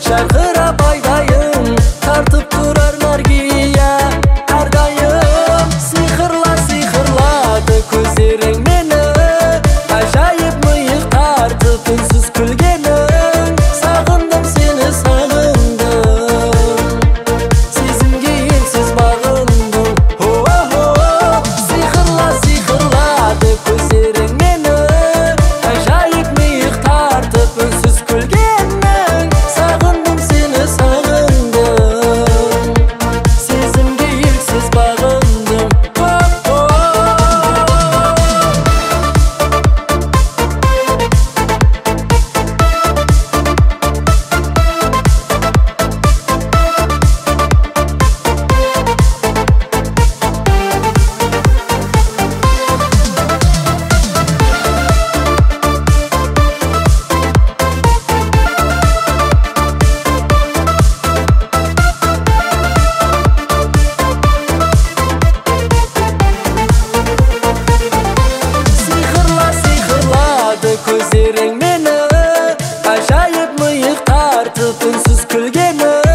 Жарқырап айдайын, тартып тұрар наргия әрдайым. Сиқырлады көздерің мені, ажайып миық тартып үнсіз күлгенің. Сағындым сені, сағындым, сезімге елсіз бағындым. Сиқырлады көздерің мені, ажайып миық тартып үнсіз күлгенің. Сағындым сені, сағындым, сезімге елсіз бағындым. Көздерің мені, ажайып миық тартып үнсіз күлгені.